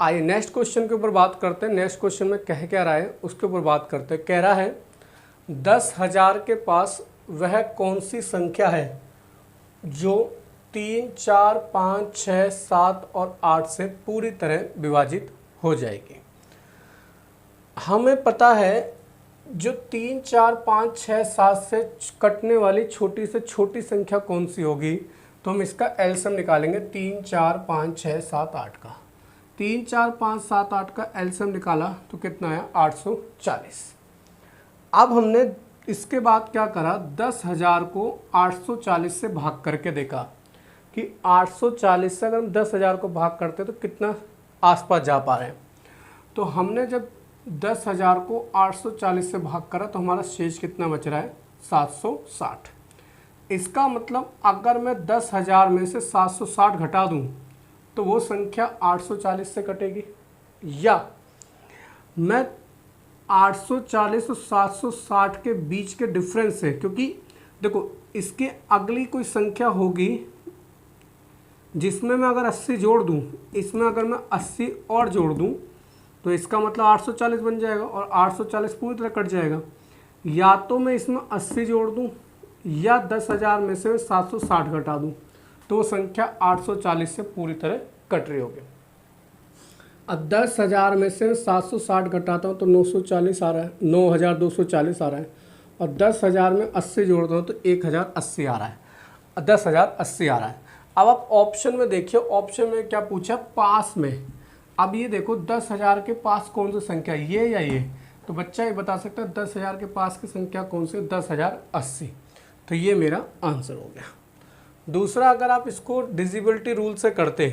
आइए next question के ऊपर बात करते हैं। नेक्स्ट क्वेश्चन में कह क्या रहा है उसके ऊपर बात करते हैं। कह रहा है 10,000 के पास वह कौन सी संख्या है जो 3, 4, 5, 6, 7 और 8 से पूरी तरह विभाजित हो जाएगी। हमें पता है जो 3, 4, 5, 6, 7 से कटने वाली छोटी से छोटी संख्या कौन सी होगी, तो हम इसका एलसीएम निकालेंगे। 3, 4, 5, 6, 7, 8 का 3, 4, 5, 7, 8 का एलसीएम निकाला तो कितना आया 840। अब हमने इसके बाद क्या करा, 10,000 को 840 से भाग करके देखा कि 840 से अगर हम 10,000 को भाग करते तो कितना आसपास जा पा रहे हैं। तो हमने जब 10,000 को 840 से भाग करा तो हमारा शेष कितना बच रहा है 760। इसका मतलब अगर मैं 10,000 में से 760 घटा दूं तो वो संख्या 840 से कटेगी, या मैं 840 और 760 के बीच के डिफरेंस से, क्योंकि देखो इसके अगली कोई संख्या होगी जिसमें मैं अगर 80 जोड़ दूं, इसमें अगर मैं 80 और जोड़ दूं तो इसका मतलब 840 बन जाएगा और 840 पूरी तरह कट जाएगा। या तो मैं इसमें 80 जोड़ दूं या 10,000 में से 760 घटा दूं तो वो संख्या 840 से पूरी तरह कट रही होगी। अब 10,000 में से 760 घटाता हूँ तो 940 आ रहा है, 9,240 आ रहा है, और 10,000 में 80 जोड़ता हूँ तो 1,080 आ रहा है, 10,080 आ रहा है। अब आप ऑप्शन में देखिए, ऑप्शन में क्या पूछा, पास में। अब ये देखो 10,000 के पास कौन सी संख्या, ये या ये, तो बच्चा ये बता सकता है 10,000 के पास की संख्या कौन सी, 10,080। तो ये मेरा आंसर हो गया। दूसरा, अगर आप इसको डिविजिबिलिटी रूल से करते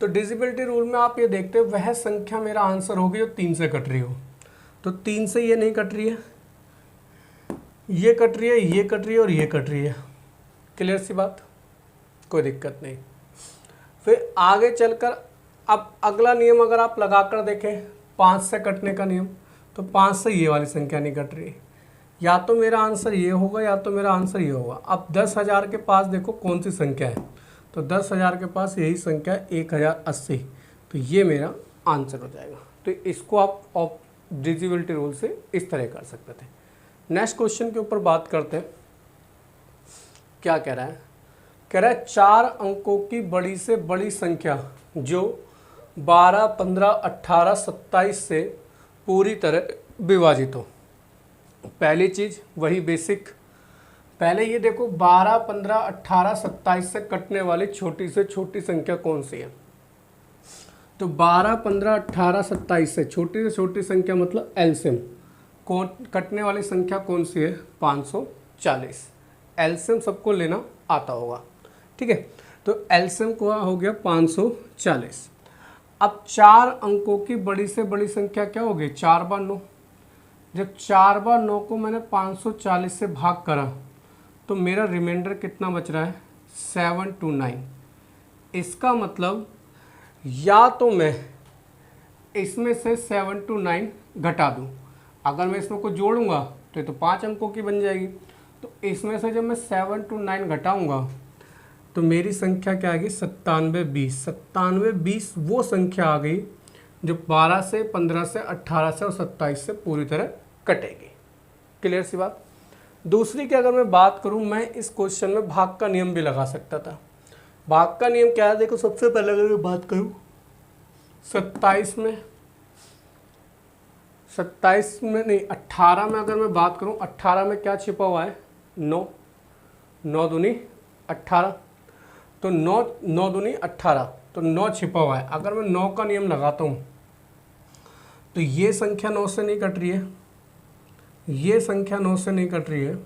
तो डिविजिबिलिटी रूल में आप ये देखते हो वह संख्या मेरा आंसर होगी जो 3 से कट रही हो। तो 3 से ये नहीं कट रही है, ये कट रही है, ये कट रही है और ये कट रही है। क्लियर सी बात, कोई दिक्कत नहीं। फिर आगे चलकर अब अगला नियम अगर आप लगा कर देखें 5 से कटने का नियम, तो 5 से ये वाली संख्या नहीं कट रही, या तो मेरा आंसर ये होगा या तो मेरा आंसर ये होगा। अब 10,000 के पास देखो कौन सी संख्या है, तो 10,000 के पास यही संख्या 1,080, तो ये मेरा आंसर हो जाएगा। तो इसको आप डिविजिबिलिटी रूल से इस तरह कर सकते थे। नेक्स्ट क्वेश्चन के ऊपर बात करते हैं। क्या कह रहा है, कह रहा है 4 अंकों की बड़ी से बड़ी संख्या जो 12, 15, 18, 27 से पूरी तरह विभाजित हो। पहली चीज़ वही बेसिक, पहले ये देखो 12, 15, 18, 27 से कटने वाली छोटी से छोटी संख्या कौन सी है। तो 12, 15, 18, 27 से छोटी संख्या मतलब एलसीएम, कौन कटने वाली संख्या कौन सी है 540। एलसीएम सबको लेना आता होगा, ठीक है। तो एलसीएम को हो गया 540। अब 4 अंकों की बड़ी से बड़ी संख्या क्या हो गई 4 बार 9। जब 4 बार 9 को मैंने 540 से भाग करा तो मेरा रिमाइंडर कितना बच रहा है 729। इसका मतलब या तो मैं इसमें से 729 घटा दूं, अगर मैं इसमें को जोड़ूंगा तो ये तो 5 अंकों की बन जाएगी। तो इसमें से जब मैं 729 घटाऊंगा तो मेरी संख्या क्या आ गई 9720। 9720 वो संख्या आ गई जो 12 से 15 से 18 से और 27 से पूरी तरह कटेगी। क्लियर सी बात। दूसरी की अगर मैं बात करूं, मैं इस क्वेश्चन में भाग का नियम भी लगा सकता था। भाग का नियम क्या है, देखो सबसे पहले अगर मैं बात करूं 27 में नहीं 18 में अगर मैं बात करूं, 18 में क्या छिपा हुआ है 9, 9 दूनी 18, तो 9 दूनी 18, तो 9 छिपा हुआ है। अगर मैं 9 का नियम लगाता हूँ तो ये संख्या 9 से नहीं कट रही है, ये संख्या 9 से नहीं कट रही है,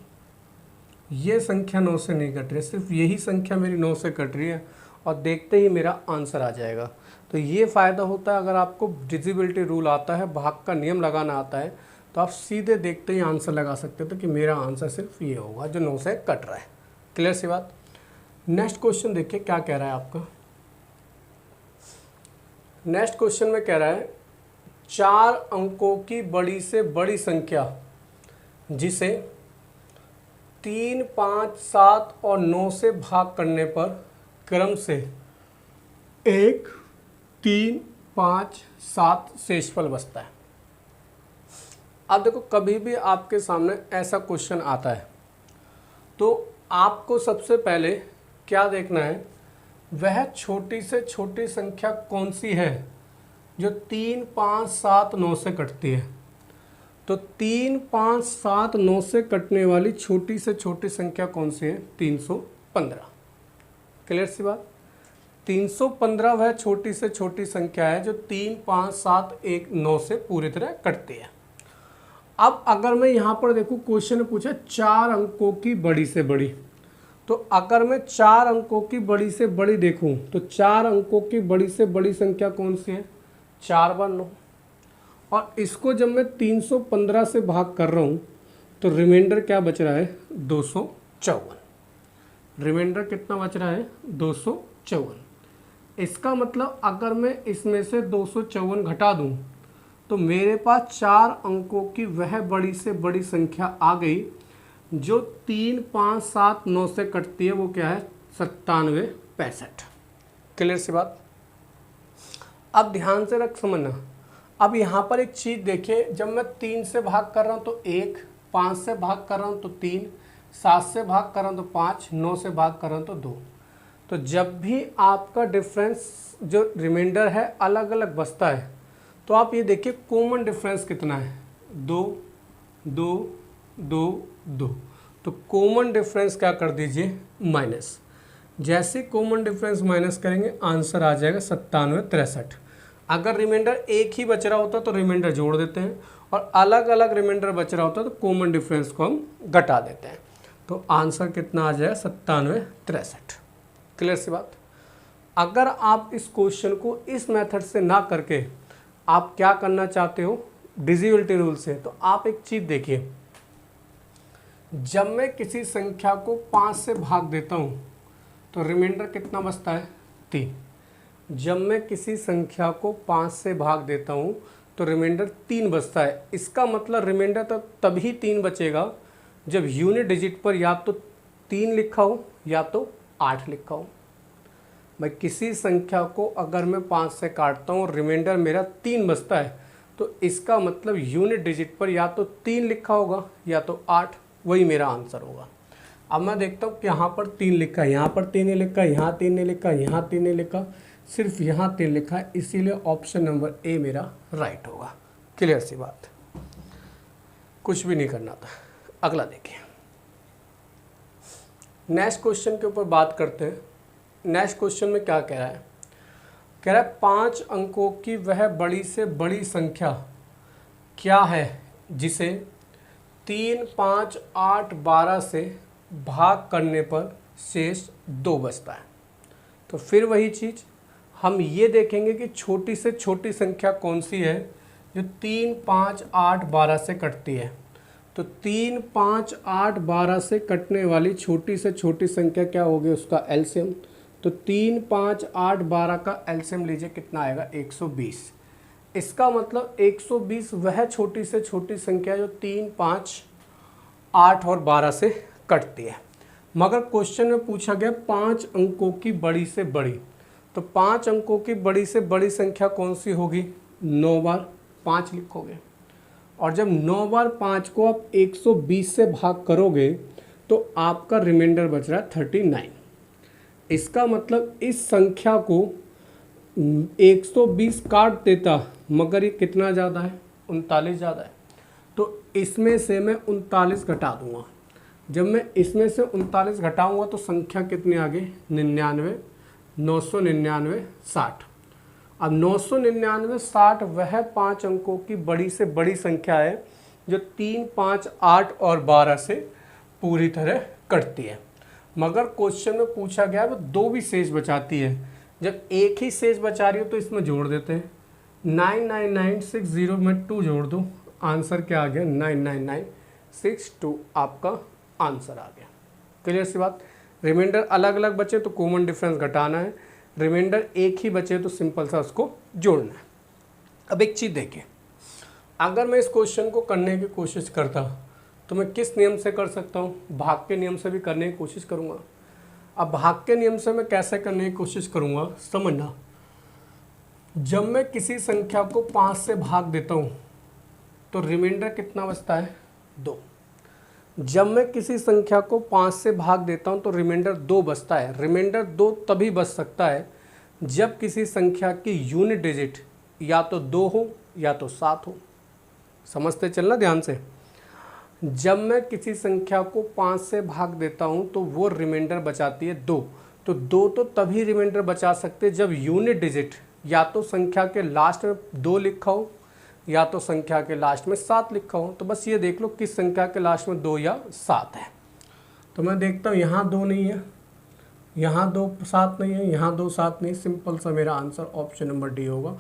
ये संख्या 9 से नहीं कट रही है, सिर्फ यही संख्या मेरी 9 से कट रही है और देखते ही मेरा आंसर आ जाएगा। तो ये फ़ायदा होता है अगर आपको डिविजिबिलिटी रूल आता है, भाग का नियम लगाना आता है, तो आप सीधे देखते ही आंसर लगा सकते हो कि मेरा आंसर सिर्फ ये होगा जो 9 से कट रहा है। क्लियर सी बात। नेक्स्ट क्वेश्चन देखिए क्या कह रहा है आपका। नेक्स्ट क्वेश्चन में कह रहा है 4 अंकों की बड़ी से बड़ी संख्या जिसे 3, 5, 7 और 9 से भाग करने पर क्रम से 1, 3, 5, 7 शेषफल बचता है। अब देखो कभी भी आपके सामने ऐसा क्वेश्चन आता है तो आपको सबसे पहले क्या देखना है, वह छोटी से छोटी संख्या कौन सी है जो 3, 5, 7, 9 से कटती है। तो 3, 5, 7, 9 से कटने वाली छोटी से छोटी संख्या कौन सी है, 315। क्लियर सी बात। 315 वह छोटी से छोटी संख्या है जो 3, 5, 7, 1, 9 से पूरी तरह कटती है। अब अगर मैं यहाँ पर देखूँ क्वेश्चन ने पूछा 4 अंकों की बड़ी से बड़ी, तो अगर मैं 4 अंकों की बड़ी से बड़ी देखूँ तो 4 अंकों की बड़ी से बड़ी संख्या कौन सी है, 4 बार 9। और इसको जब मैं 315 से भाग कर रहा हूँ तो रिमाइंडर क्या बच रहा है, 254। रिमाइंडर कितना बच रहा है, 254। इसका मतलब अगर मैं इसमें से 254 घटा दूँ तो मेरे पास 4 अंकों की वह बड़ी से बड़ी संख्या आ गई जो 3, 5, 7, 9 से कटती है। वो क्या है, 97, 65। क्लियर सी बात। अब ध्यान से रख समझना। अब यहाँ पर एक चीज़ देखिए, जब मैं 3 से भाग कर रहा हूँ तो 1, 5 से भाग कर रहा हूँ तो 3, 7 से भाग कर रहा हूँ तो 5, 9 से भाग कर रहा हूँ तो 2। तो जब भी आपका डिफरेंस जो रिमाइंडर है अलग अलग बचता है तो आप ये देखिए कॉमन डिफरेंस कितना है, 2, 2, 2, 2। तो कॉमन डिफरेंस क्या कर दीजिए, माइनस। जैसे कॉमन डिफरेंस माइनस करेंगे आंसर आ जाएगा 97, 63। अगर रिमाइंडर एक ही बच रहा होता तो रिमाइंडर जोड़ देते हैं, और अलग अलग रिमाइंडर बच रहा होता तो कॉमन डिफरेंस को हम घटा देते हैं। तो आंसर कितना आ जाएगा, 97, 63। क्लियर सी बात। अगर आप इस क्वेश्चन को इस मेथड से ना करके आप क्या करना चाहते हो, डिविजिबिलिटी रूल से, तो आप एक चीज़ देखिए, जब मैं किसी संख्या को 5 से भाग देता हूँ तो रिमाइंडर कितना बचता है, 3। जब मैं किसी संख्या को 5 से भाग देता हूँ तो रिमाइंडर 3 बचता है। इसका मतलब रिमाइंडर तो तभी 3 बचेगा जब यूनिट डिजिट पर या तो 3 लिखा हो या तो 8 लिखा हो। भाई किसी संख्या को अगर मैं 5 से काटता हूँ और रिमाइंडर मेरा 3 बचता है तो इसका मतलब यूनिट डिजिट पर या तो 3 लिखा होगा या तो 8, वही मेरा आंसर होगा। अब मैं देखता हूँ कि यहाँ पर 3 लिखा है, यहाँ पर 3 नहीं लिखा, यहाँ 3 नहीं लिखा, यहाँ 3 नहीं लिखा, सिर्फ यहाँ 3 लिखा है, इसीलिए ऑप्शन नंबर ए मेरा राइट होगा। क्लियर सी बात, कुछ भी नहीं करना था। अगला देखिए, नेक्स्ट क्वेश्चन के ऊपर बात करते हैं। नेक्स्ट क्वेश्चन में क्या कह रहा है, कह रहा है 5 अंकों की वह बड़ी से बड़ी संख्या क्या है जिसे 3, 5, 8, 12 से भाग करने पर शेष 2 बचता है। तो फिर वही चीज़ हम ये देखेंगे कि छोटी से छोटी संख्या कौन सी है जो 3, 5, 8, 12 से कटती है। तो 3, 5, 8, 12 से कटने वाली छोटी से छोटी संख्या क्या होगी, उसका एलसीएम। तो 3, 5, 8, 12 का एलसीएम लीजिए, कितना आएगा, 120। इसका मतलब 120 वह छोटी से छोटी संख्या जो 3, 5, 8 और 12 से कटती है। मगर क्वेश्चन में पूछा गया 5 अंकों की बड़ी से बड़ी, तो 5 अंकों की बड़ी से बड़ी संख्या कौन सी होगी, 9 बार 5 लिखोगे, और जब 9 बार 5 को आप 120 से भाग करोगे तो आपका रिमाइंडर बच रहा है 39। इसका मतलब इस संख्या को 120 काट देता, मगर ये कितना ज़्यादा है, 39 ज़्यादा है। तो इसमें से मैं 39 घटा दूंगा। जब मैं इसमें से 39 घटाऊंगा तो संख्या कितनी आ गई, 99, 999, 60। अब 999, 60 वह 5 अंकों की बड़ी से बड़ी संख्या है जो 3, 5, 8 और 12 से पूरी तरह कटती है। मगर क्वेश्चन में पूछा गया वो 2 भी शेष बचाती है। जब एक ही शेष बचा रही हो तो इसमें जोड़ देते हैं, 9996 में 2 जोड़ दो, आंसर क्या आ गया, 99962 आपका आंसर आ गया। क्लियर सी बात। रिमाइंडर अलग अलग बचे तो कॉमन डिफरेंस घटाना है, रिमाइंडर एक ही बचे तो सिंपल सा उसको जोड़ना है। अब एक चीज़ देखिए, अगर मैं इस क्वेश्चन को करने की कोशिश करता तो मैं किस नियम से कर सकता हूँ, भाग के नियम से भी करने की कोशिश करूँगा। अब भाग के नियम से मैं कैसे करने की कोशिश करूँगा, समझना। जब मैं किसी संख्या को 5 से भाग देता हूँ तो रिमाइंडर कितना बचता है? 2। जब मैं किसी संख्या को 5 से भाग देता हूँ तो रिमाइंडर 2 बचता है। रिमाइंडर 2 तभी बच सकता है जब किसी संख्या की यूनिट डिजिट या तो 2 हो या तो 7 हो। समझते चलना ध्यान से। जब मैं किसी संख्या को 5 से भाग देता हूँ तो वो रिमाइंडर बचाती है 2। तो 2 तो तभी रिमाइंडर बचा सकते जब यूनिट डिजिट या तो संख्या के लास्ट में 2 लिखा हो या तो संख्या के लास्ट में 7 लिखा हो। तो बस ये देख लो किस संख्या के लास्ट में 2 या 7 है। तो मैं देखता हूँ यहाँ 2 नहीं है, यहाँ 2 7 नहीं है, यहाँ 2 7 नहीं। सिंपल सा मेरा आंसर ऑप्शन नंबर डी होगा,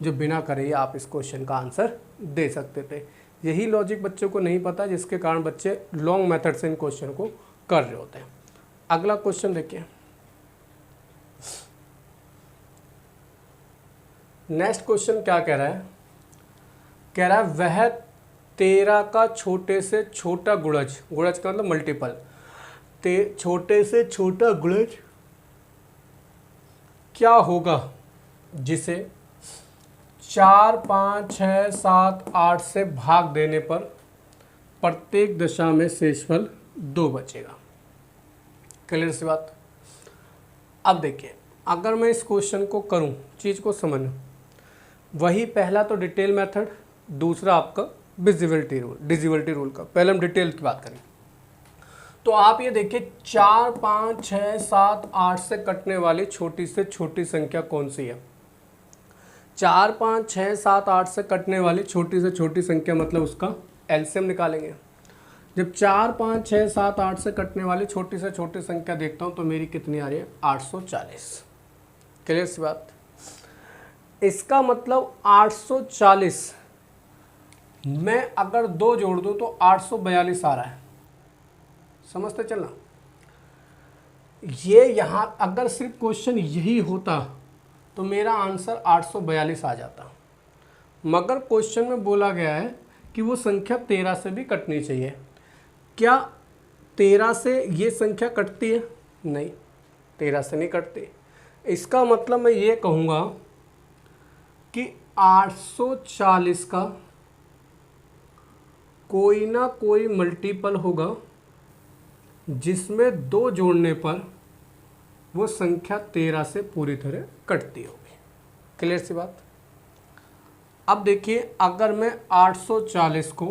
जो बिना करे आप इस क्वेश्चन का आंसर दे सकते थे। यही लॉजिक बच्चों को नहीं पता, जिसके कारण बच्चे लॉन्ग मेथड से इन क्वेश्चन को कर रहे होते हैं। अगला क्वेश्चन देखिए। नेक्स्ट क्वेश्चन क्या कह रहा है? कह रहा है वह 13 का छोटे से छोटा गुणज, गुणज का मतलब मल्टीपल, छोटे से छोटा गुणज क्या होगा जिसे 4 5 6 7 8 से भाग देने पर प्रत्येक दशा में शेषफल 2 बचेगा। क्लियर सी बात। अब देखिए, अगर मैं इस क्वेश्चन को करूं, चीज़ को समझूं, वही पहला तो डिटेल मेथड, दूसरा आपका डिविजिबिलिटी रूल का। पहले हम डिटेल की बात करें तो आप ये देखिए 4 5 6 7 8 से कटने वाली छोटी से छोटी संख्या कौन सी है? 4 5 6 7 8 से कटने वाली छोटी से छोटी संख्या मतलब उसका एलसीएम निकालेंगे। जब 4 5 6 7 8 से कटने वाली छोटी से छोटी संख्या देखता हूँ तो मेरी कितनी आ रही है? 840। क्लियर सी बात। इसका मतलब 840 में अगर 2 जोड़ दूँ तो 842 आ रहा है। समझते चलना। ये यहाँ अगर सिर्फ क्वेश्चन यही होता तो मेरा आंसर 842 आ जाता, मगर क्वेश्चन में बोला गया है कि वो संख्या 13 से भी कटनी चाहिए। क्या 13 से ये संख्या कटती है? नहीं, 13 से नहीं कटती। इसका मतलब मैं ये कहूँगा कि 840 का कोई ना कोई मल्टीपल होगा जिसमें 2 जोड़ने पर वो संख्या 13 से पूरी तरह कटती होगी। क्लियर सी बात। अब देखिए, अगर मैं 840 को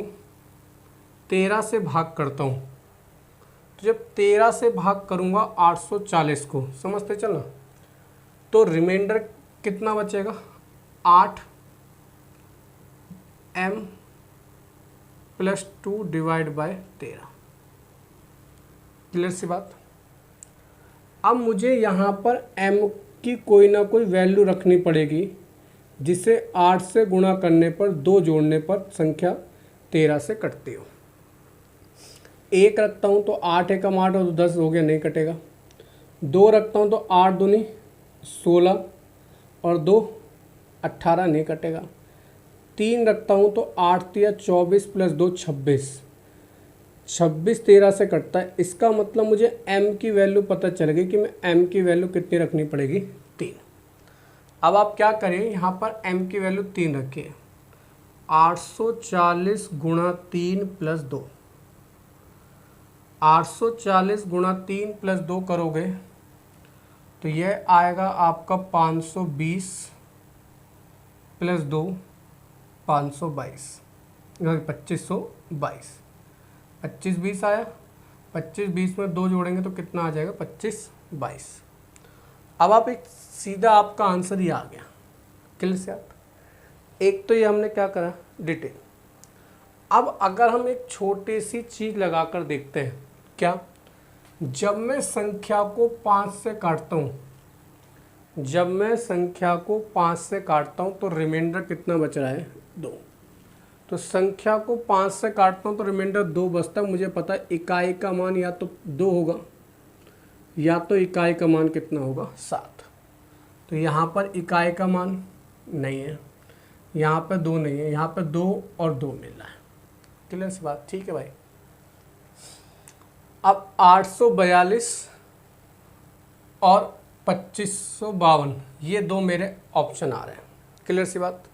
13 से भाग करता हूँ तो जब 13 से भाग करूँगा 840 को, समझते चलना, तो रिमाइंडर कितना बचेगा? 8m + 2 divide by 13। क्लियर सी बात। अब मुझे यहाँ पर m की कोई ना कोई वैल्यू रखनी पड़ेगी जिसे 8 से गुणा करने पर 2 जोड़ने पर संख्या 13 से कटती हो। 1 रखता हूँ तो 8 एकम 8 और 10 हो गया, नहीं कटेगा। 2 रखता हूँ तो 8 दूनी 16 और 2 18, नहीं कटेगा। 3 रखता हूँ तो 8 तिया 24 + 2 26, 26 13 से कटता है। इसका मतलब मुझे m की वैल्यू पता चल गई कि मैं m की वैल्यू कितनी रखनी पड़ेगी? 3। अब आप क्या करें, यहाँ पर m की वैल्यू 3 रखिए। 840 गुणा 3 + 2, 840 गुणा 3 + 2 करोगे तो यह आएगा आपका 520 + 2 522, 2522। 25 20 आया, 25 20 में 2 जोड़ेंगे तो कितना आ जाएगा? 25 22। अब आप एक सीधा आपका आंसर ही आ गया। क्लियर से आप एक तो ये हमने क्या करा? डिटेल। अब अगर हम एक छोटी सी चीज़ लगाकर देखते हैं, क्या? जब मैं संख्या को 5 से काटता हूँ, जब मैं संख्या को 5 से काटता हूँ तो रिमाइंडर कितना बच रहा है? 2। तो संख्या को 5 से काटता हूँ तो रिमाइंडर 2 बचता है। मुझे पता है इकाई का मान या तो 2 होगा या तो इकाई का मान कितना होगा? 7। तो यहाँ पर इकाई का मान नहीं है, यहाँ पर 2 नहीं है, यहाँ पर 2 और 2 मिल रहा है। क्लियर सी बात। ठीक है भाई। अब 842 और 2552 ये 2 मेरे ऑप्शन आ रहे हैं। क्लियर सी बात।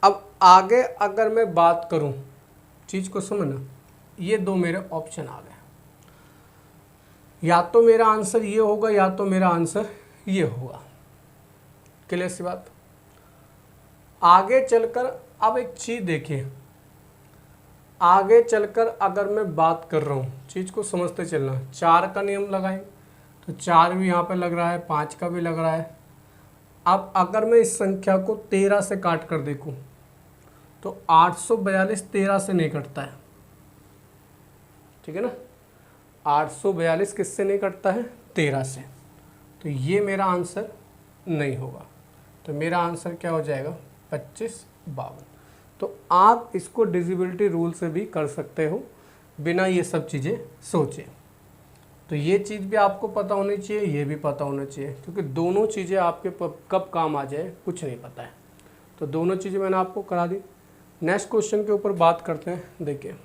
अब आगे अगर मैं बात करूं, चीज़ को समझना, ये दो मेरे ऑप्शन आ गए, या तो मेरा आंसर ये होगा या तो मेरा आंसर ये होगा। क्लियर सी बात। आगे चलकर अब एक चीज़ देखिए, आगे चलकर अगर मैं बात कर रहा हूँ, चीज़ को समझते चलना, 4 का नियम लगाएं तो 4 भी यहाँ पे लग रहा है, 5 का भी लग रहा है। अब अगर मैं इस संख्या को 13 से काट कर देखूँ तो 842 13 से नहीं कटता है, ठीक है ना। 842 किससे नहीं कटता है? 13 से। तो ये मेरा आंसर नहीं होगा। तो मेरा आंसर क्या हो जाएगा? 25 52। तो आप इसको डिविजिबिलिटी रूल से भी कर सकते हो बिना ये सब चीज़ें सोचे। तो ये चीज़ भी आपको पता होनी चाहिए, ये भी पता होना चाहिए, क्योंकि दोनों चीज़ें आपके कब काम आ जाए कुछ नहीं पता है। तो दोनों चीज़ें मैंने आपको करा दी। नेक्स्ट क्वेश्चन के ऊपर बात करते हैं। देखिए,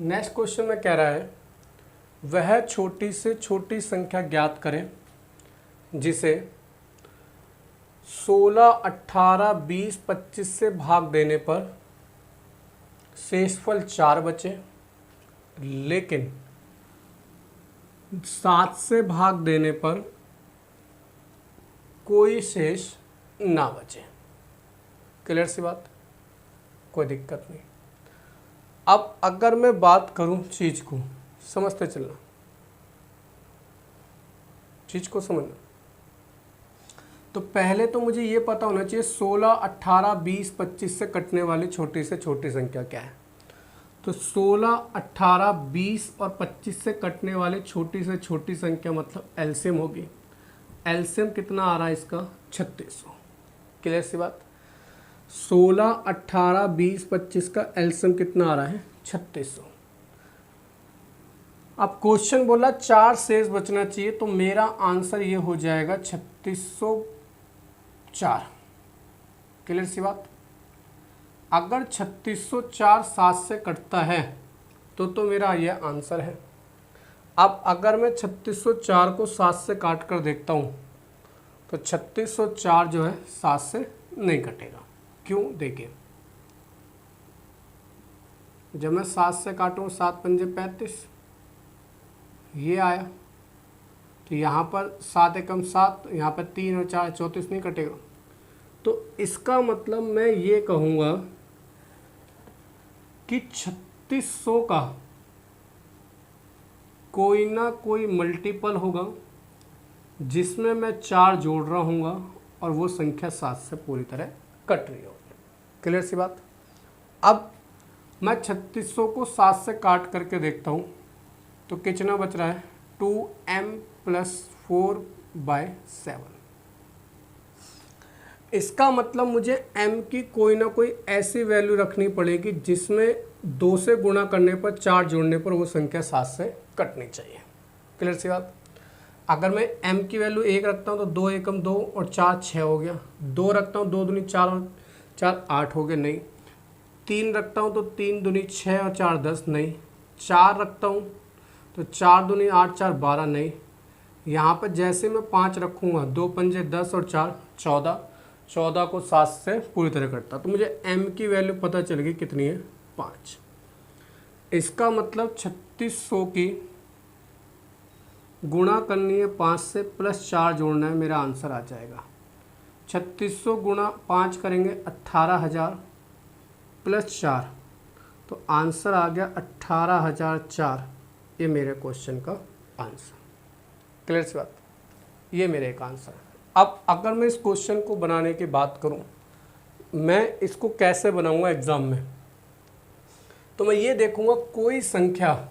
नेक्स्ट क्वेश्चन में कह रहा है, वह छोटी से छोटी संख्या ज्ञात करें जिसे 16, 18, 20, 25 से भाग देने पर शेषफल 4 बचे, लेकिन 7 से भाग देने पर कोई शेष ना बचे। क्लियर सी बात, कोई दिक्कत नहीं। अब अगर मैं बात करूं, चीज़ को समझते चलना, चीज़ को समझना, तो पहले तो मुझे ये पता होना चाहिए 16, 18, 20, 25 से कटने वाली छोटी से छोटी संख्या क्या है। तो 16, 18, 20 और 25 से कटने वाली छोटी से छोटी संख्या मतलब एलसीएम होगी। एलसीएम कितना आ रहा है इसका? 3600। क्लियर सी बात। 16, 18, 20, 25 का एलसीएम कितना आ रहा है? 3600। अब क्वेश्चन बोला 4 शेष बचना चाहिए, तो मेरा आंसर ये हो जाएगा 3604। क्लियर सी बात। अगर 3604 7 से कटता है तो मेरा ये आंसर है। अब अगर मैं 3604 को 7 से काट कर देखता हूँ तो 3604 जो है 7 से नहीं कटेगा। क्यों? देखिए, जब मैं 7 से काटूँ, 7 पंजे 35, ये आया, तो यहाँ पर 7 एकम 7, यहाँ पर 3 और 4 34 नहीं कटेगा। तो इसका मतलब मैं ये कहूँगा कि 3600 का कोई ना कोई मल्टीपल होगा जिसमें मैं 4 जोड़ रहा हूँगा और वो संख्या 7 से पूरी तरह कट रही होगी। क्लियर सी बात। अब मैं 3600 को 7 से काट करके देखता हूँ तो कितना बच रहा है? 2m + 4/7। इसका मतलब मुझे m की कोई ना कोई ऐसी वैल्यू रखनी पड़ेगी जिसमें 2 से गुणा करने पर 4 जोड़ने पर वो संख्या 7 से कटनी चाहिए। क्लियर सी बात। अगर मैं m की वैल्यू 1 रखता हूँ तो 2 एकम 2 और 4 6 हो गया। 2 रखता हूँ 2 दूनी 4 और 4 8 हो गए, नहीं। 3 रखता हूँ तो 3 दूनी 6 और 4 10, नहीं। 4 रखता हूँ तो 4 दूनी 8 4 12, नहीं। यहाँ पर जैसे मैं 5 रखूँगा, 2 पंजे 10 और 4 14, 14 को 7 से पूरी तरह कटता। तो मुझे m की वैल्यू पता चल गई कितनी है? 5। इसका मतलब 3600 की गुणा करनी है 5 से प्लस 4 जोड़ना है, मेरा आंसर आ जाएगा 3600 गुणा 5 करेंगे 18000 प्लस 4, तो आंसर आ गया 18004। ये मेरे क्वेश्चन का आंसर। क्लियर सी बात। ये मेरे एक आंसर है। अब अगर मैं इस क्वेश्चन को बनाने की बात करूं, मैं इसको कैसे बनाऊंगा एग्ज़ाम में, तो मैं ये देखूंगा कोई संख्या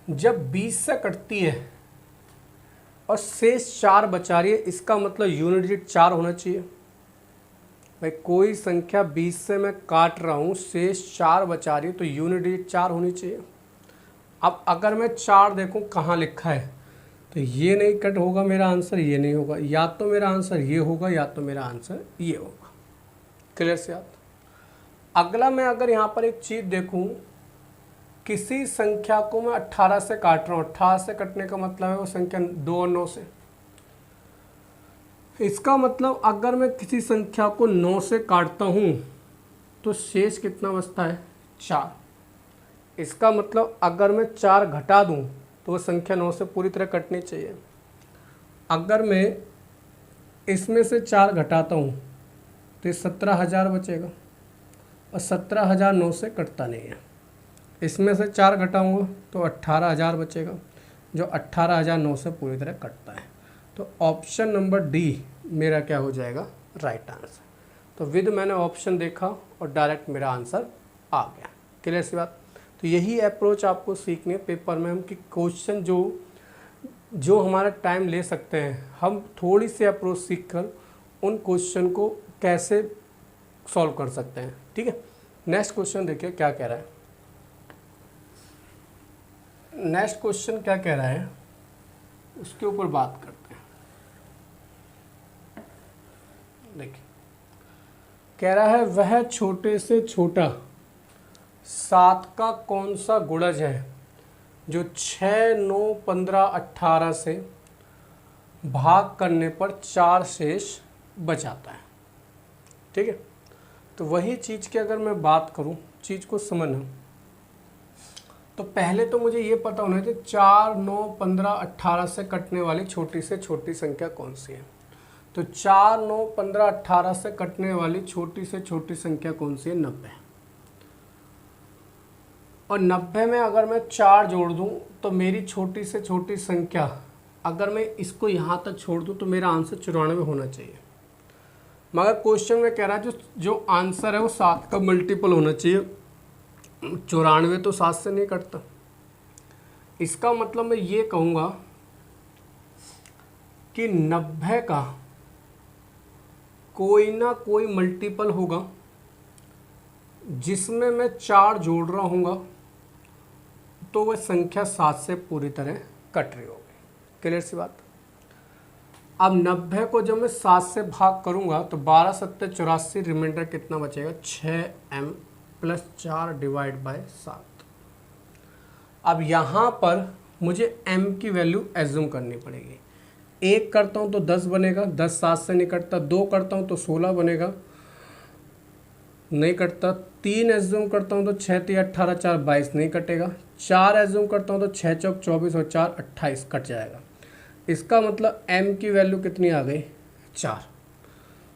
जब 20 से कटती है और शेष 4 बचा रही है, इसका मतलब यूनिट डिजिट 4 होना चाहिए। भाई कोई संख्या 20 से मैं काट रहा हूँ, शेष 4 बचा रही है, तो यूनिट डिजिट 4 होनी चाहिए। अब अगर मैं 4 देखूँ कहाँ लिखा है, तो ये नहीं कट होगा मेरा आंसर, ये नहीं होगा, या तो मेरा आंसर ये होगा या तो मेरा आंसर ये होगा। क्लियर से बात। अगला मैं अगर यहाँ पर एक चीज़ देखूँ, किसी संख्या को मैं 18 से काट रहा हूँ, 18 से कटने का मतलब है वो संख्या 2 और 9 से। इसका मतलब अगर मैं किसी संख्या को 9 से काटता हूँ तो शेष कितना बचता है, 4। इसका मतलब अगर मैं 4 घटा दूँ तो वो संख्या 9 से पूरी तरह कटनी चाहिए। अगर मैं इसमें से 4 घटाता हूँ तो ये 17,000 बचेगा, और 17,000 9 से कटता नहीं है। इसमें से 4 घटाऊँगा तो 18,000 बचेगा, जो 18,000 9 से पूरी तरह कटता है। तो ऑप्शन नंबर डी मेरा क्या हो जाएगा, राइट आंसर। तो विद मैंने ऑप्शन देखा और डायरेक्ट मेरा आंसर आ गया। क्लियर सी बात। तो यही अप्रोच आपको सीखने पेपर में हम कि क्वेश्चन जो हमारा टाइम ले सकते हैं, हम थोड़ी सी अप्रोच सीख कर उन क्वेश्चन को कैसे सॉल्व कर सकते हैं। ठीक है, नेक्स्ट क्वेश्चन देखिए क्या कह रहा है। नेक्स्ट क्वेश्चन क्या कह रहा है उसके ऊपर बात करते हैं। देखिए कह रहा है वह छोटे से छोटा 7 का कौन सा गुणज है जो 6, 9, 15, 18 से भाग करने पर 4 शेष बचाता है। ठीक है, तो वही चीज़ की अगर मैं बात करूं, चीज़ को समझना, तो पहले तो मुझे ये पता होना चाहिए 4, 9, 15, 18 से कटने वाली छोटी से छोटी संख्या कौन सी है। तो 4, 9, 15, 18 से कटने वाली छोटी से छोटी संख्या कौन सी है, 90। और 90 में अगर मैं 4 जोड़ दूं तो मेरी छोटी से छोटी संख्या, अगर मैं इसको यहाँ तक छोड़ दूं तो मेरा आंसर 94 होना चाहिए। मगर क्वेश्चन में कह रहा है जो आंसर है वो 7 का मल्टीपल होना चाहिए। 94 तो 7 से नहीं कटता। इसका मतलब मैं ये कहूँगा कि 90 का कोई ना कोई मल्टीपल होगा जिसमें मैं 4 जोड़ रहा हूँगा तो वह संख्या 7 से पूरी तरह कट रही होगी। क्लियर सी बात। अब 90 को जब मैं 7 से भाग करूँगा तो 12 7 84, रिमाइंडर कितना बचेगा, 6m + 4 डिवाइड बाय 7। अब यहाँ पर मुझे m की वैल्यू एज्यूम करनी पड़ेगी। 1 करता हूँ तो 10 बनेगा, 10 7 से नहीं कटता। 2 करता हूँ तो 16 बनेगा, नहीं कटता। 3 एज्यूम करता हूँ तो 6 3 18 4 22 नहीं कटेगा। 4 एज्यूम करता हूँ तो 6 चौक 24 और 4 28 कट जाएगा। इसका मतलब m की वैल्यू कितनी आ गई, 4।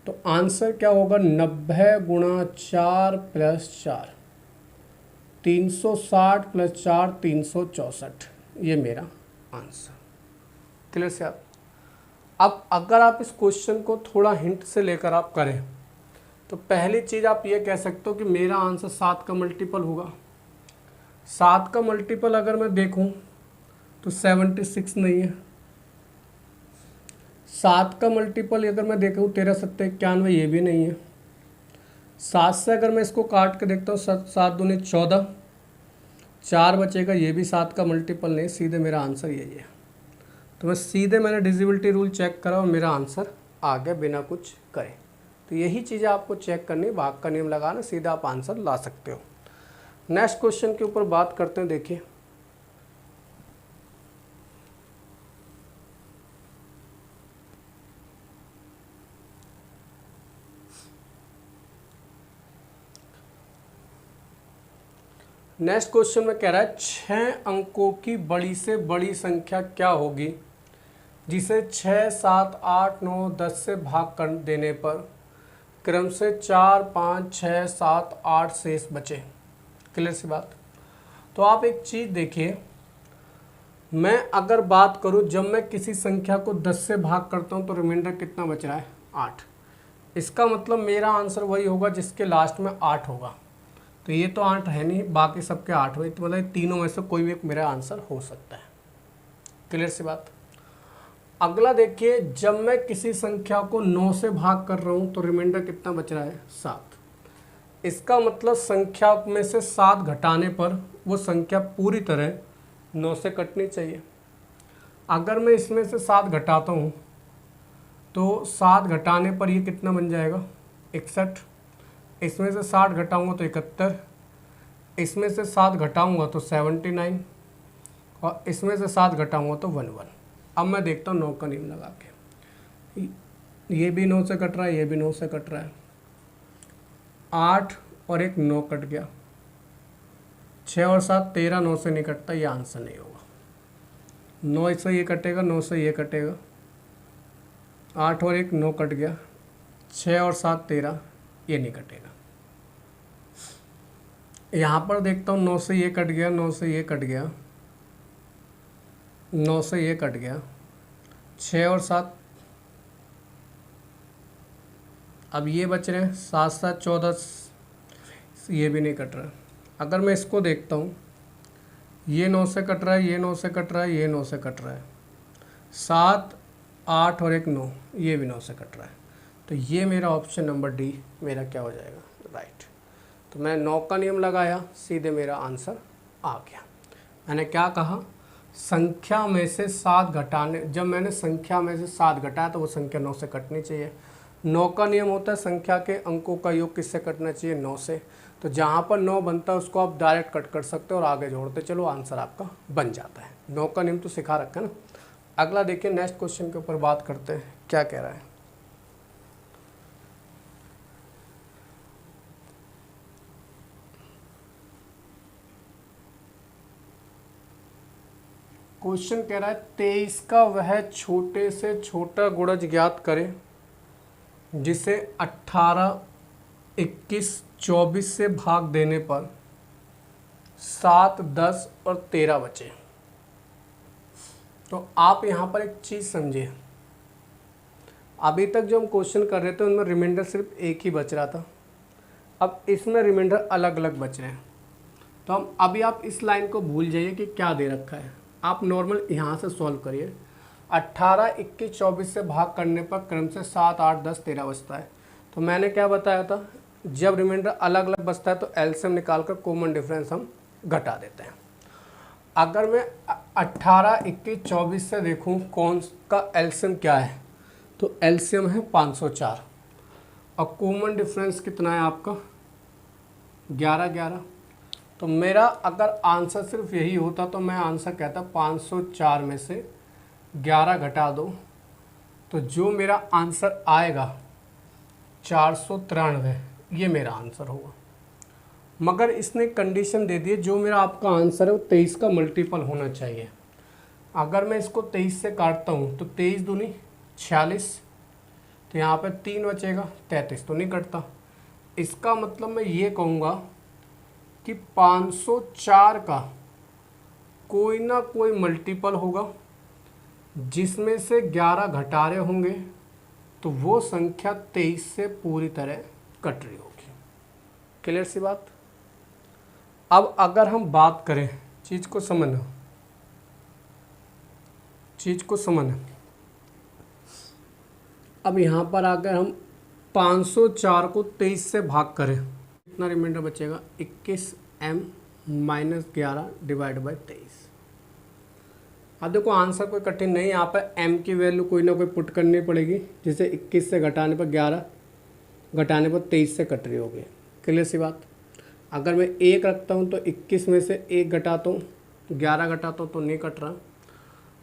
तो आंसर क्या होगा, 90 गुणा 4 + 4, 360 + 4 364, ये मेरा आंसर। क्लियर से आप। अब अगर आप इस क्वेश्चन को थोड़ा हिंट से लेकर आप करें तो पहली चीज़ आप ये कह सकते हो कि मेरा आंसर 7 का मल्टीपल होगा। 7 का मल्टीपल अगर मैं देखूं तो 76 नहीं है। 7 का मल्टीपल अगर मैं देखूं 13 7 91, ये भी नहीं है। 7 से अगर मैं इसको काट के देखता हूँ 7 दूनी 14, 4 बचेगा, ये भी 7 का मल्टीपल नहीं। सीधे मेरा आंसर यही है। तो मैं सीधे मैंने डिविजिबिलिटी रूल चेक करा और मेरा आंसर आ गया बिना कुछ करे। तो यही चीज़ें आपको चेक करनी, भाग का नियम लगाना, सीधा आप आंसर ला सकते हो। नेक्स्ट क्वेश्चन के ऊपर बात करते हैं। देखिए नेक्स्ट क्वेश्चन में कह रहा है 6 अंकों की बड़ी से बड़ी संख्या क्या होगी जिसे 6 7 8 9 10 से भाग कर देने पर क्रम से 4 5 6 7 8 शेष बचे। क्लियर सी बात। तो आप एक चीज़ देखिए, मैं अगर बात करूं जब मैं किसी संख्या को 10 से भाग करता हूं तो रिमाइंडर कितना बच रहा है, 8। इसका मतलब मेरा आंसर वही होगा जिसके लास्ट में 8 होगा। तो ये तो 8 है नहीं, बाकी सबके 8 हुए, तो मतलब तीनों में से कोई भी एक मेरा आंसर हो सकता है। क्लियर सी बात। अगला देखिए, जब मैं किसी संख्या को 9 से भाग कर रहा हूँ तो रिमाइंडर कितना बच रहा है, 7। इसका मतलब संख्या में से 7 घटाने पर वो संख्या पूरी तरह 9 से कटनी चाहिए। अगर मैं इसमें से 7 घटाता हूँ तो 7 घटाने पर ये कितना बन जाएगा 61। इसमें से 60 घटाऊंगा तो 71, इसमें से 7 घटाऊंगा तो 79 और इसमें से 7 घटाऊंगा तो 11। अब मैं देखता हूँ 9 का नियम लगा के, ये भी 9 से कट रहा है, ये भी 9 से कट रहा है, 8 और एक 9 कट गया, 6 और 7 13, 9 से नहीं कटता, ये आंसर नहीं होगा। 9 से ये कटेगा, 9 से ये कटेगा, 8 और एक 9 कट गया, 6 और 7 13, ये नहीं कटेगा। यहाँ पर देखता हूँ 9 से ये कट गया, 9 से ये कट गया, 9 से ये कट गया, 6 और 7, अब ये बच रहे हैं 7 7 14, ये भी नहीं कट रहा। अगर मैं इसको देखता हूँ, ये 9 से कट रहा है, ये 9 से कट रहा है, ये 9 से कट रहा है, 7 8 और एक 9, ये भी 9 से कट रहा है। तो ये मेरा ऑप्शन नंबर डी मेरा क्या हो जाएगा, राइट। तो मैं 9 का नियम लगाया, सीधे मेरा आंसर आ गया। मैंने क्या कहा, संख्या में से 7 घटाने, जब मैंने संख्या में से 7 घटाया तो वो संख्या 9 से कटनी चाहिए। 9 का नियम होता है संख्या के अंकों का योग किससे कटना चाहिए, 9 से। तो जहाँ पर 9 बनता है उसको आप डायरेक्ट कट कर सकते हो और आगे जोड़ते चलो, आंसर आपका बन जाता है। 9 का नियम तो सिखा रखा है ना। अगला देखिए, नेक्स्ट क्वेश्चन के ऊपर बात करते हैं, क्या कह रहा है। क्वेश्चन कह रहा है 23 का वह छोटे से छोटा गुणज ज्ञात करें जिसे 18, 21, 24 से भाग देने पर 7, 10 और 13 बचे। तो आप यहाँ पर एक चीज़ समझिए, अभी तक जो हम क्वेश्चन कर रहे थे उनमें रिमाइंडर सिर्फ एक ही बच रहा था, अब इसमें रिमाइंडर अलग अलग बच रहे हैं। तो हम अभी, आप इस लाइन को भूल जाइए कि क्या दे रखा है, आप नॉर्मल यहाँ से सॉल्व करिए। 18, 21, 24 से भाग करने पर क्रम से 7, 8, 10, 13 बचता है। तो मैंने क्या बताया था, जब रिमाइंडर अलग अलग बचता है तो एलसीएम निकाल कर कॉमन डिफरेंस हम घटा देते हैं। अगर मैं 18, 21, 24 से देखूं कौन का एलसीएम क्या है, तो एलसीएम है 504 और कॉमन डिफरेंस कितना है आपका 11, 11। तो मेरा अगर आंसर सिर्फ यही होता तो मैं आंसर कहता 504 में से 11 घटा दो, तो जो मेरा आंसर आएगा 493, ये मेरा आंसर होगा। मगर इसने कंडीशन दे दी है, जो मेरा आपका आंसर है वो 23 का मल्टीपल होना चाहिए। अगर मैं इसको 23 से काटता हूँ तो 23 दूनी 46, तो यहाँ पे 3 बचेगा, 33 तो नहीं कटता। इसका मतलब मैं ये कहूँगा कि 504 का कोई ना कोई मल्टीपल होगा जिसमें से 11 घटा रहे होंगे, तो वो संख्या 23 से पूरी तरह कट रही होगी। क्लियर सी बात। अब अगर हम बात करें, चीज़ को समझना, अब यहाँ पर अगर हम 504 को 23 से भाग करें, कितना रिमाइंडर बचेगा 21m - 11 डिवाइड बाई 23। अब देखो आंसर कोई कठिन नहीं, यहाँ पर m की वैल्यू कोई ना कोई पुट करनी पड़ेगी, जिसे 21 से घटाने पर 11 घटाने पर 23 से कट रही होगी। क्लियर सी बात। अगर मैं 1 रखता हूँ तो 21 में से 1 घटाता हूँ, 11 घटाता हूँ तो नहीं कट रहा।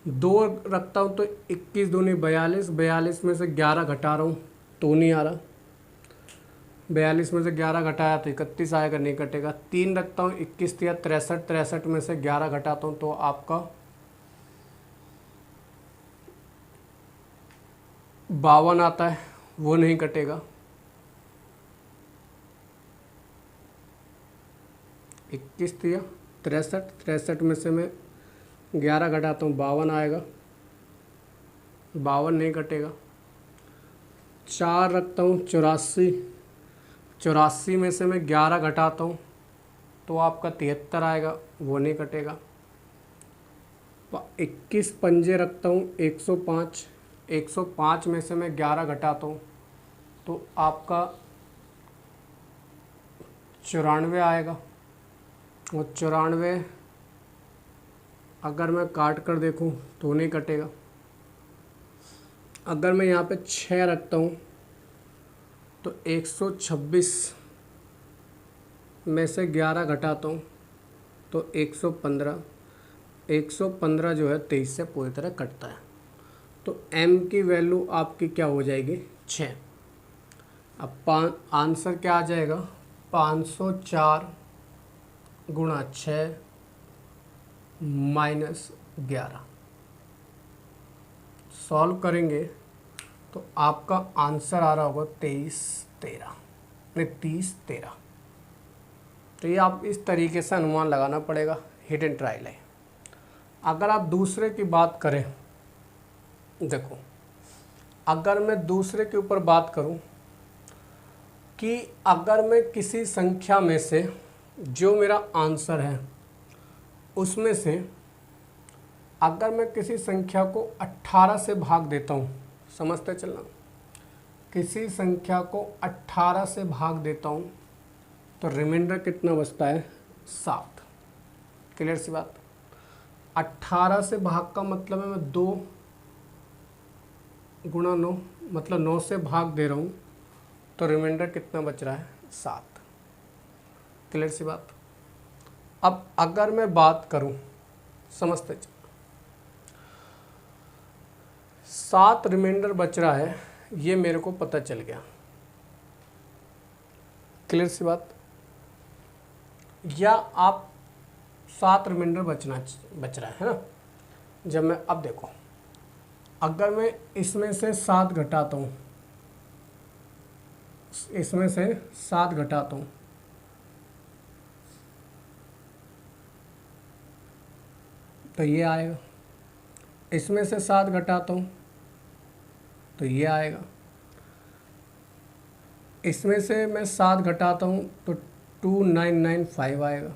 2 रखता हूँ तो 21 दूनी 42, 42 में से 11 घटा रहा हूँ तो नहीं आ रहा। 42 में से 11 घटाया तो 31 आएगा, नहीं कटेगा। 3 रखता हूँ, 21 या 63, 63 में से 11 घटाता हूँ तो आपका 52 आता है, वो नहीं कटेगा। 21 या 63, 63 में से मैं 11 घटाता हूँ, 52 आएगा, 52 नहीं कटेगा। 4 रखता हूँ, 84, 84 में से मैं 11 घटाता हूँ तो आपका 73 आएगा, वो नहीं कटेगा। 21 पंजे रखता हूँ, 105, 105 में से मैं 11 घटाता हूँ तो आपका 94 आएगा, और 94 अगर मैं काट कर देखूं तो नहीं कटेगा। अगर मैं यहाँ पे 6 रखता हूँ तो 126 में से 11 घटाता हूँ तो 115। 115 जो है 23 से पूरी तरह कटता है। तो m की वैल्यू आपकी क्या हो जाएगी? 6। अब आंसर क्या आ जाएगा? 504 गुणा 6 माइनस 11। सॉल्व करेंगे तो आपका आंसर आ रहा होगा 23-13 नहीं 30-13। तो ये आप इस तरीके से अनुमान लगाना पड़ेगा, हिट एंड ट्रायल है। अगर आप दूसरे की बात करें, देखो अगर मैं दूसरे के ऊपर बात करूं कि अगर मैं किसी संख्या में से जो मेरा आंसर है उसमें से अगर मैं किसी संख्या को 18 से भाग देता हूँ, समझते चलना, किसी संख्या को 18 से भाग देता हूँ तो रिमाइंडर कितना बचता है? 7। क्लियर सी बात। 18 से भाग का मतलब है मैं 2 गुणा 9 मतलब 9 से भाग दे रहा हूँ तो रिमाइंडर कितना बच रहा है? 7। क्लियर सी बात। अब अगर मैं बात करूँ, समझते चल, 7 रिमाइंडर बच रहा है, ये मेरे को पता चल गया। क्लियर सी बात। या आप 7 रिमाइंडर बच रहा है ना। जब मैं अब देखो, अगर मैं इसमें से 7 घटाता हूँ, इसमें से 7 घटाता हूँ तो ये आएगा, इसमें से 7 घटाता हूँ तो ये आएगा, इसमें से मैं 7 घटाता हूँ तो 2995 आएगा,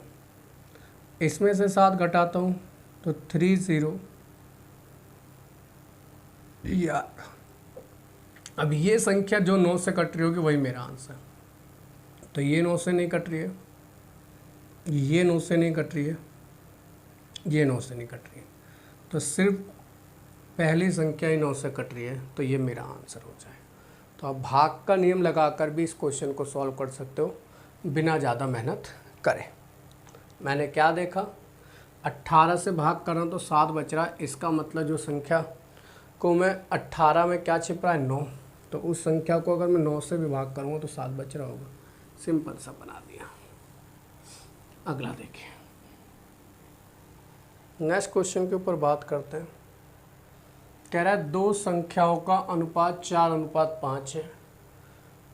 इसमें से 7 घटाता हूँ तो 30 यार। अब ये संख्या जो 9 से कट रही होगी वही मेरा आंसर। तो ये 9 से नहीं कट रही है, ये 9 से नहीं कट रही है, ये 9 से नहीं कट रही है, तो सिर्फ पहली संख्या ही 9 से कट रही है, तो ये मेरा आंसर हो जाए। तो आप भाग का नियम लगाकर भी इस क्वेश्चन को सॉल्व कर सकते हो बिना ज़्यादा मेहनत करे। मैंने क्या देखा, 18 से भाग कर रहा हूँ तो 7 बच रहा है, इसका मतलब जो संख्या को मैं 18 में क्या छिप रहा है? 9। तो उस संख्या को अगर मैं 9 से भी भाग करूँगा तो 7 बच रहा होगा। सिंपल सा बना दिया। अगला देखिए, नेक्स्ट क्वेश्चन के ऊपर बात करते हैं। कह रहा है 2 संख्याओं का अनुपात 4:5 है,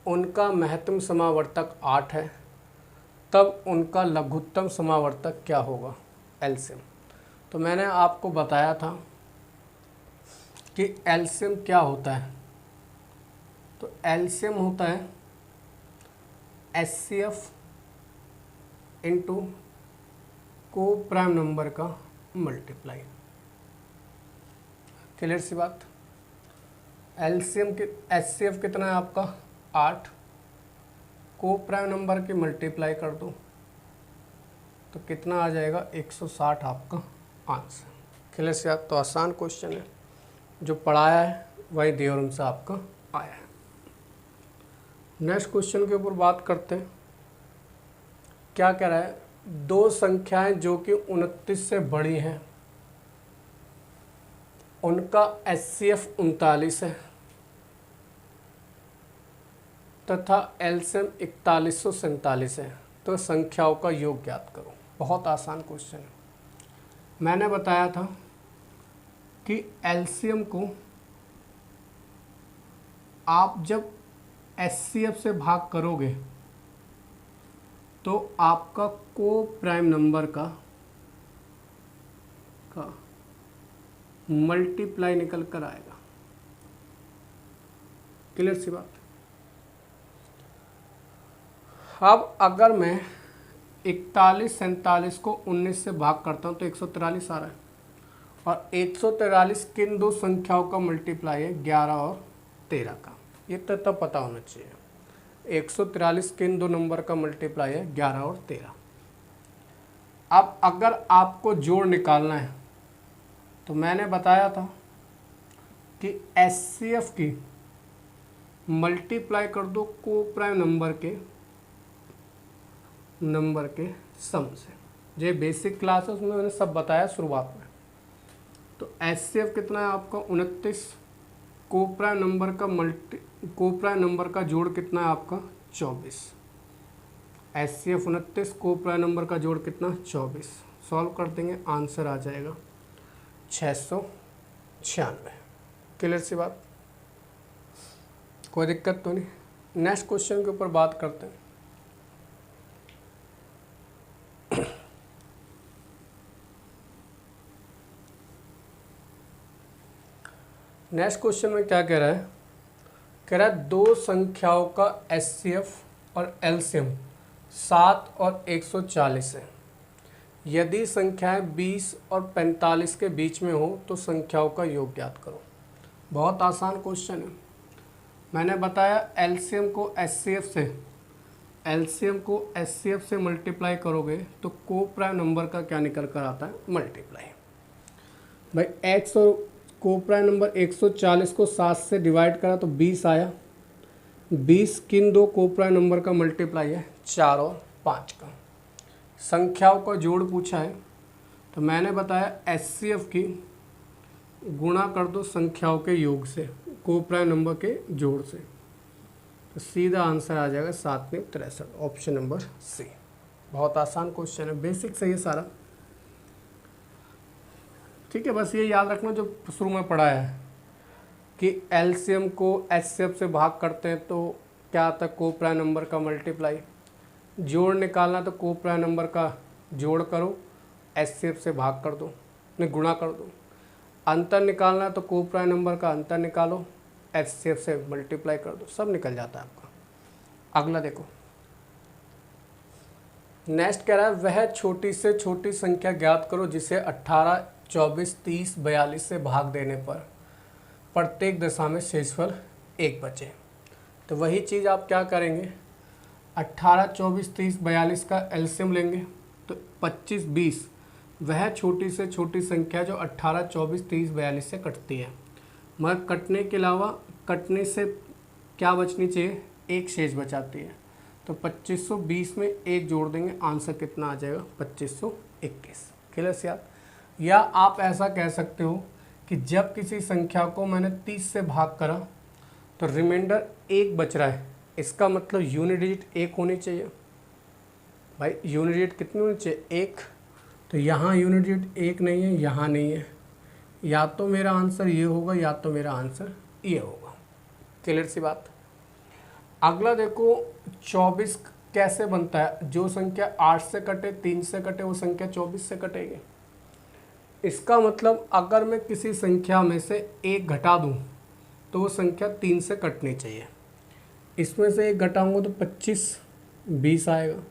उनका महत्तम समावर्तक 8 है, तब उनका लघुत्तम समावर्तक क्या होगा? एलसीएम। तो मैंने आपको बताया था कि एलसीएम क्या होता है। तो एलसीएम होता है एचसीएफ इंटू को प्राइम नंबर का मल्टीप्लाई। क्लियर सी बात। एलसीएम के एचसीएफ कितना है आपका? 8, को प्राइम नंबर की मल्टीप्लाई कर दो तो कितना आ जाएगा? 160 आपका आंसर। क्लियर सी बात। तो आसान क्वेश्चन है, जो पढ़ाया है वही थ्योरम से आपका आया है। नेक्स्ट क्वेश्चन के ऊपर बात करते हैं। क्या कह रहा है? 2 संख्याएं जो कि 29 से बड़ी हैं, उनका एचसीएफ 39 है तथा एलसीएम 4147 है, तो संख्याओं का योग ज्ञात करो। बहुत आसान क्वेश्चन है। मैंने बताया था कि एलसीएम को आप जब एचसीएफ से भाग करोगे तो आपका को प्राइम नंबर का मल्टीप्लाई निकल कर आएगा। क्लियर सी बात। अब अगर मैं 4147 को 19 से भाग करता हूँ तो 143 आ रहा है, और 143 किन 2 संख्याओं का मल्टीप्लाई है? 11 और 13 का। ये तो पता होना चाहिए। 143 किन 2 नंबर का मल्टीप्लाई है? 11 और 13। अब अगर आपको जोड़ निकालना है तो मैंने बताया था कि HCF की मल्टीप्लाई कर दो को प्राइम नंबर के सम से। ये बेसिक क्लास है, उसमें मैंने सब बताया शुरुआत में। तो HCF कितना है आपका 29, को प्राइम नंबर का जोड़ कितना है आपका 24। HCF 29, को प्राइम नंबर का जोड़ कितना 24। सॉल्व कर देंगे, आंसर आ जाएगा 696। क्लियर सी बात, कोई दिक्कत तो नहीं। नेक्स्ट क्वेश्चन के ऊपर बात करते हैं। नेक्स्ट क्वेश्चन में क्या कह रहा है, कह रहा है दो संख्याओं का HCF और LCM 7 और 140 है। यदि संख्याएं 20 और 45 के बीच में हो तो संख्याओं का योग ज्ञात करो। बहुत आसान क्वेश्चन है। मैंने बताया LCM को HCF से मल्टीप्लाई करोगे तो को प्राइम नंबर का क्या निकल कर आता है, मल्टीप्लाई। भाई x और को प्राइम नंबर 140 को 7 से डिवाइड करा तो 20 आया। 20 किन दो को प्राइम नंबर का मल्टीप्लाई है, 4 और 5 का। संख्याओं का जोड़ पूछा है, तो मैंने बताया HCF की गुणा कर दो संख्याओं के योग से, को प्राइम नंबर के जोड़ से, तो सीधा आंसर आ जाएगा 7 में 63, ऑप्शन नंबर सी। बहुत आसान क्वेश्चन है, बेसिक से ये सारा, ठीक है। बस ये याद रखना जो शुरू में पढ़ाया है कि LCM को HCF से भाग करते हैं तो क्या आता है, को प्राइम नंबर का मल्टीप्लाई। जोड़ निकालना तो को प्राइम नंबर का जोड़ करो, HCF से भाग कर दो, नहीं गुणा कर दो। अंतर निकालना तो को प्राइम नंबर का अंतर निकालो, HCF से मल्टीप्लाई कर दो, सब निकल जाता है आपका। अगला देखो, नेक्स्ट कह रहा है वह छोटी से छोटी संख्या ज्ञात करो जिसे 18, 24, 30, 42 से भाग देने पर प्रत्येक दशा में शेषफल 1 बचे। तो वही चीज़ आप क्या करेंगे, 18, 24, 30, 42 का एलसीएम लेंगे तो 25, 20 वह छोटी से छोटी संख्या जो 18, 24, 30, 42 से कटती है। मगर कटने के अलावा कटने से क्या बचनी चाहिए, एक शेष बचाती है। तो 2520 में एक जोड़ देंगे, आंसर कितना आ जाएगा 2521। क्लियर से याद। या आप ऐसा कह सकते हो कि जब किसी संख्या को मैंने 30 से भाग करा तो रिमाइंडर 1 बच रहा है, इसका मतलब यूनिट डिजिट 1 होनी चाहिए। भाई यूनिट डिजिट कितनी होनी चाहिए, 1। तो यहाँ यूनिट डिजिट 1 नहीं है, यहाँ नहीं है। या तो मेरा आंसर ये होगा या तो मेरा आंसर ये होगा। क्लियर सी बात। अगला देखो 24 कैसे बनता है। जो संख्या 8 से कटे, 3 से कटे, वो संख्या 24 से कटेगी। इसका मतलब अगर मैं किसी संख्या में से 1 घटा दूं तो वो संख्या 3 से कटनी चाहिए। इसमें से 1 घटाऊंगा तो 25, 20 आएगा।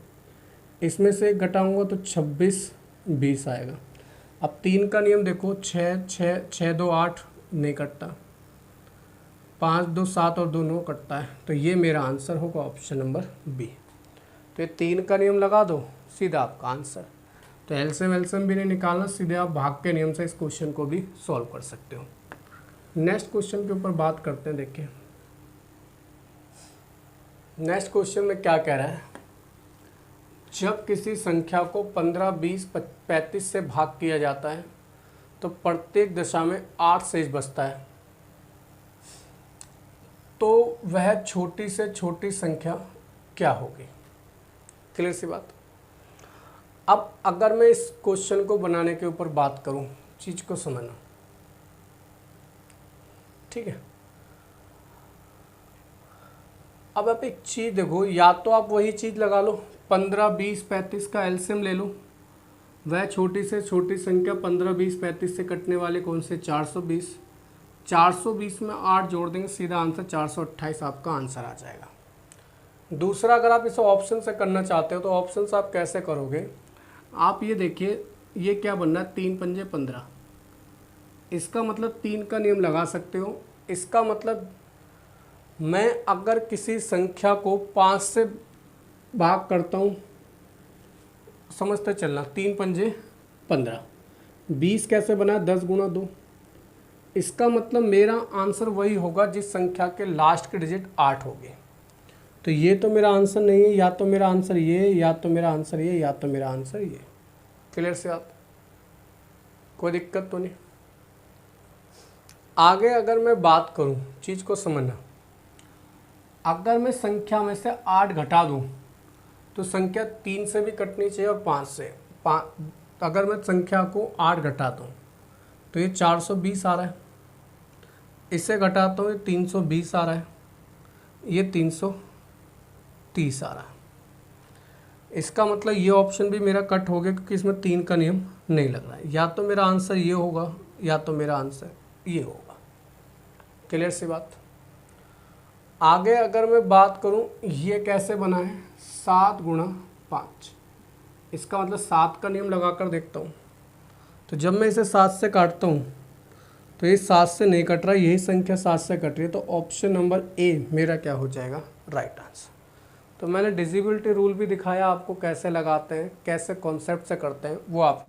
इसमें से 1 घटाऊंगा तो 26, 20 आएगा। अब 3 का नियम देखो, 6 2 8 नहीं कटता, 5 2 7 और 2 9 कटता है। तो ये मेरा आंसर होगा ऑप्शन नंबर बी। तो ये 3 का नियम लगा दो, सीधा आपका आंसर। तो एलसीएम भी नहीं निकालना, सीधे आप भाग के नियम से इस क्वेश्चन को भी सॉल्व कर सकते हो। नेक्स्ट क्वेश्चन के ऊपर बात करते हैं। देखिए नेक्स्ट क्वेश्चन में क्या कह रहा है, जब किसी संख्या को 15, 20, 35 से भाग किया जाता है तो प्रत्येक दशा में 8 शेष बचता है, तो वह छोटी से छोटी संख्या क्या होगी। क्लियर सी बात। अब अगर मैं इस क्वेश्चन को बनाने के ऊपर बात करूं, चीज को समझना, ठीक है। अब आप एक चीज देखो, या तो आप वही चीज लगा लो, 15, 20, 35 का एलसीएम ले लो। वह छोटी से छोटी संख्या 15, 20, 35 से कटने वाले कौन से, 420। 420 में 8 जोड़ देंगे, सीधा आंसर 428 आपका आंसर आ जाएगा। दूसरा, अगर आप इसे ऑप्शन से करना चाहते हो तो ऑप्शन से आप कैसे करोगे, आप ये देखिए, ये क्या बन रहा है, 3 पंजे 15। इसका मतलब 3 का नियम लगा सकते हो। इसका मतलब मैं अगर किसी संख्या को 5 से भाग करता हूँ, समझते चलना, 3 पंजे 15, 20 कैसे बना, 10 गुणा 2। इसका मतलब मेरा आंसर वही होगा जिस संख्या के लास्ट के डिजिट 8 हो गए। तो ये तो मेरा आंसर नहीं है, या तो मेरा आंसर ये, या तो मेरा आंसर ये, या तो मेरा आंसर ये। क्लियर से बात, कोई दिक्कत तो नहीं। आगे अगर मैं बात करूं, चीज़ को समझना, अगर मैं संख्या में से 8 घटा दूं तो संख्या 3 से भी कटनी चाहिए और 5 से। अगर मैं संख्या को 8 घटाता हूँ तो ये 420 आ रहा है, इससे घटाता हूँ ये 320 आ रहा है, ये 330 आ रहा है। इसका मतलब ये ऑप्शन भी मेरा कट हो गया क्योंकि इसमें 3 का नियम नहीं लग रहा है। या तो मेरा आंसर ये होगा, या तो मेरा आंसर ये होगा। क्लियर सी बात। आगे अगर मैं बात करूं, ये कैसे बना है, 7 गुणा 5। इसका मतलब 7 का नियम लगा कर देखता हूं। तो जब मैं इसे 7 से काटता हूं तो ये 7 से नहीं कट रहा, यही संख्या 7 से कट रही है। तो ऑप्शन नंबर ए मेरा क्या हो जाएगा, राइट आंसर। तो मैंने डिविजिबिलिटी रूल भी दिखाया आपको कैसे लगाते हैं, कैसे कॉन्सेप्ट से करते हैं, वो आप